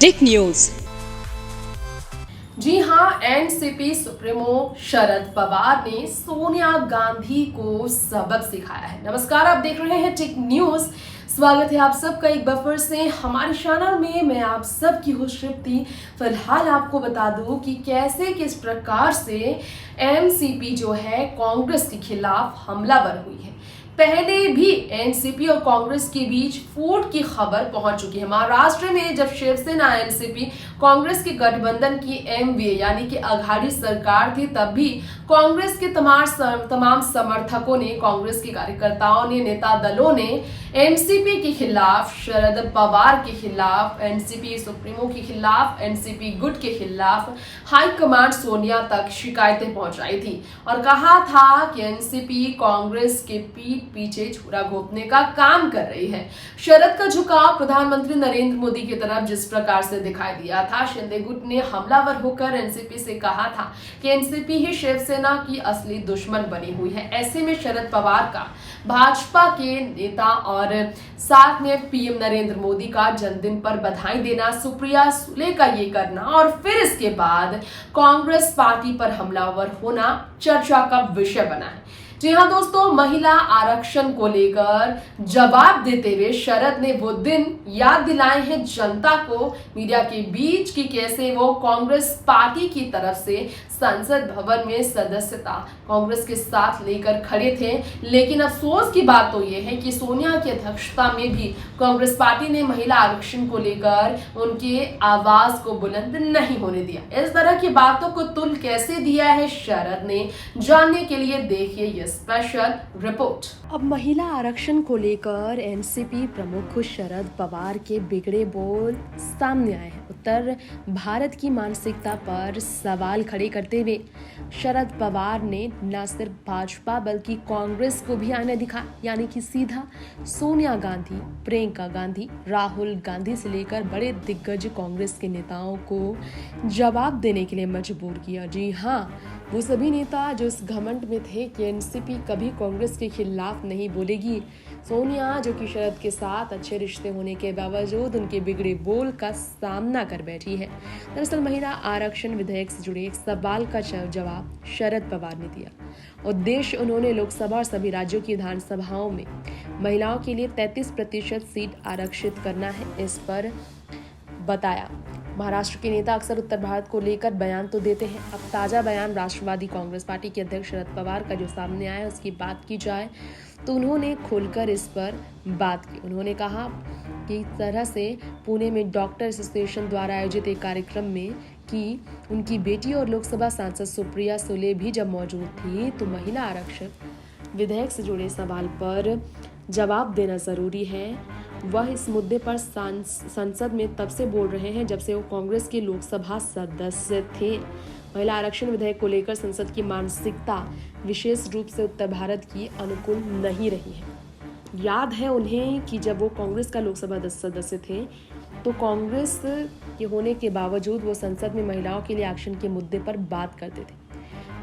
टिक news. जी हाँ, NCP supremo Sharad Pawar ने सोनिया गांधी को सबक सिखाया है। नमस्कार, आप देख रहे हैं टिक न्यूज। स्वागत है आप सबका एक बार फिर से हमारे चैनल में। मैं आप सबकी होस्ट तृप्ति। फिलहाल आपको बता दूं कि कैसे किस प्रकार से एनसीपी जो है कांग्रेस के खिलाफ हमलावर हुई है। पहले भी एनसीपी और कांग्रेस के बीच फूट की खबर पहुंच चुकी है। महाराष्ट्र में जब शिवसेना एनसीपी कांग्रेस के गठबंधन की एमवीए यानी कि अघाड़ी सरकार थी, तब भी कांग्रेस के तमाम समर्थकों ने, कांग्रेस के कार्यकर्ताओं ने, नेता दलों ने एनसीपी के खिलाफ, शरद पवार के खिलाफ, एनसीपी सुप्रीमो के खिलाफ, एनसीपी गुट के खिलाफ हाईकमांड सोनिया तक शिकायतें पहुंचाई थी और कहा था कि एनसीपी कांग्रेस के पीछे छुरा घोंपने का काम कर रही है। शरद का झुकाव प्रधानमंत्री नरेंद्र मोदी की तरफ जिस प्रकार से दिखाई दिया था, शिंदे गुट ने हमलावर होकर एनसीपी से कहा था कि एनसीपी ही शिवसेना की असली दुश्मन बनी हुई है। ऐसे में शरद पवार का भाजपा के नेता और साथ में पीएम नरेंद्र मोदी का जन्मदिन पर बधाई देना, सुप्रिया सुले का ये करना और फिर इसके बाद कांग्रेस पार्टी पर हमलावर होना चर्चा का विषय बना है। जी हाँ दोस्तों, महिला आरक्षण को लेकर जवाब देते हुए शरद ने वो दिन याद दिलाए हैं जनता को मीडिया के बीच कि कैसे वो कांग्रेस पार्टी की तरफ से संसद भवन में सदस्यता कांग्रेस के साथ लेकर खड़े थे। लेकिन अफसोस की बात तो ये है कि सोनिया की अध्यक्षता में भी कांग्रेस पार्टी ने महिला आरक्षण को लेकर उनके आवाज को बुलंद नहीं होने दिया। इस तरह की बातों को तुल कैसे दिया है शरद ने, जानने के लिए देखिए ये स्पेशल रिपोर्ट। अब महिला आरक्षण को लेकर एनसीपी प्रमुख शरद पवार के बिगड़े बोल सामने आए हैं। उत्तर भारत की मानसिकता पर सवाल खड़े करते हुए शरद पवार ने न सिर्फ भाजपा बल्कि कांग्रेस को भी आईना दिखा, यानी कि सीधा सोनिया गांधी, प्रियंका गांधी, राहुल गांधी से लेकर बड़े दिग्गज कांग्रेस के नेताओं को जवाब देने के लिए मजबूर किया। जी हाँ, वो सभी नेता जो इस घमंड में थे कि एनसीपी कभी कांग्रेस के खिलाफ नहीं बोलेगी। सोनिया जो कि शरद के साथ अच्छे रिश्ते होने के बावजूद उनके बिगड़े बोल का सामना कर बैठी है। दरअसल महिला आरक्षण विधेयक से जुड़े एक सवाल का जवाब शरद पवार ने दिया। उद्देश्य उन्होंने लोकसभा और सभी राज्यों की विधानसभाओं में महिलाओं के लिए 33% सीट आरक्षित करना है, इस पर बताया। महाराष्ट्र के नेता अक्सर उत्तर भारत को लेकर बयान तो देते हैं। अब ताजा बयान राष्ट्रवादी कांग्रेस पार्टी के अध्यक्ष शरद पवार का जो सामने आया है, उसकी बात की जाए तो उन्होंने खोलकर इस पर बात की। उन्होंने कहा कि इस तरह से पुणे में डॉक्टर एसोसिएशन द्वारा आयोजित एक कार्यक्रम में कि उनकी बेटी और लोकसभा सांसद सुप्रिया सुले भी जब मौजूद थी, तो महिला आरक्षण विधेयक से जुड़े सवाल पर जवाब देना जरूरी है। वह इस मुद्दे पर संसद में तब से बोल रहे हैं जब से वो कांग्रेस के लोकसभा सदस्य थे। महिला आरक्षण विधेयक को लेकर संसद की मानसिकता विशेष रूप से उत्तर भारत की अनुकूल नहीं रही है। याद है उन्हें कि जब वो कांग्रेस का लोकसभा सदस्य थे तो कांग्रेस के होने के बावजूद वो संसद में महिलाओं के लिए आरक्षण के मुद्दे पर बात करते थे।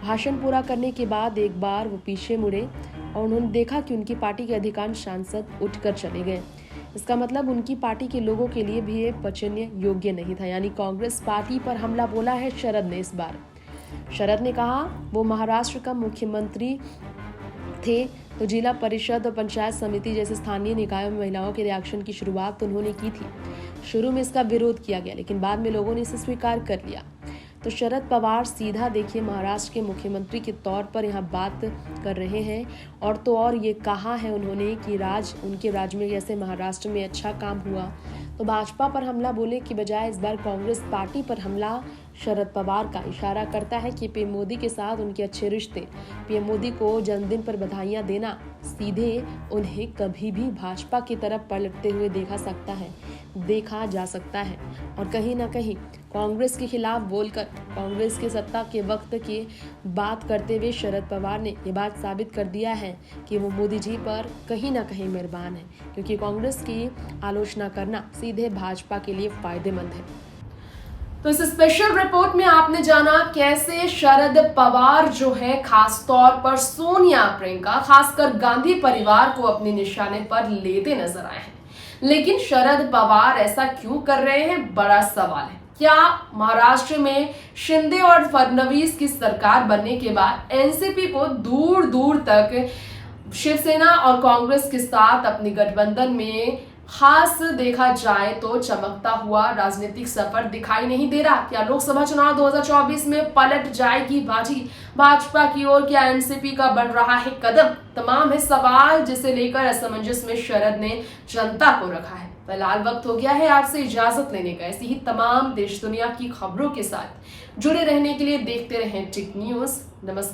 भाषण पूरा करने के बाद एक बार वो पीछे मुड़े और उन्होंने देखा कि उनकी पार्टी के अधिकांश सांसद उठकर चले गए। इसका मतलब उनकी पार्टी के लोगों के लिए भी ये पचनीय योग्य नहीं था, यानी कांग्रेस पार्टी पर हमला बोला है शरद ने इस बार। शरद ने कहा वो महाराष्ट्र का मुख्यमंत्री थे तो जिला परिषद और पंचायत समिति जैसे स्थानीय निकायों में महिलाओं के आरक्षण की शुरुआत तो उन्होंने की थी। शुरू में इसका विरोध किया गया, लेकिन बाद में लोगों ने इसे स्वीकार कर लिया। तो शरद पवार सीधा देखिए महाराष्ट्र के मुख्यमंत्री के तौर पर यहाँ बात कर रहे हैं और तो और ये कहा है उन्होंने कि उनके राज्य में जैसे महाराष्ट्र में अच्छा काम हुआ, तो भाजपा पर हमला बोले की बजाय इस बार कांग्रेस पार्टी पर हमला शरद पवार का इशारा करता है कि पीएम मोदी के साथ उनके अच्छे रिश्ते, पीएम मोदी को जन्मदिन पर बधाइयां देना, सीधे उन्हें कभी भी भाजपा की तरफ पलटते हुए देखा जा सकता है। और कहीं ना कहीं कांग्रेस के खिलाफ बोलकर कांग्रेस के सत्ता के वक्त की बात करते हुए शरद पवार ने ये बात साबित कर दिया है कि वो मोदी जी पर कहीं ना कहीं मेहरबान है, क्योंकि कांग्रेस की आलोचना करना सीधे भाजपा के लिए फायदेमंद है। तो इस स्पेशल रिपोर्ट में आपने जाना कैसे शरद पवार जो है खास तौर पर सोनिया, प्रियंका, खासकर गांधी परिवार को अपने निशाने पर लेते नजर आए हैं। लेकिन शरद पवार ऐसा क्यों कर रहे हैं, बड़ा सवाल है। क्या महाराष्ट्र में शिंदे और फडणवीस की सरकार बनने के बाद एनसीपी को दूर दूर तक शिवसेना और कांग्रेस के साथ अपने गठबंधन में खास देखा जाए तो चमकता हुआ राजनीतिक सफर दिखाई नहीं दे रहा? क्या लोकसभा चुनाव 2024 में पलट जाएगी बाजी भाजपा की ओर? क्या एनसीपी का बढ़ रहा है कदम? तमाम है सवाल जिसे लेकर असमंजस में शरद ने जनता को रखा है। फिलहाल वक्त हो गया है आपसे इजाजत लेने का। ऐसी ही तमाम देश दुनिया की खबरों के साथ जुड़े रहने के लिए देखते रहें टिक न्यूज। नमस्कार।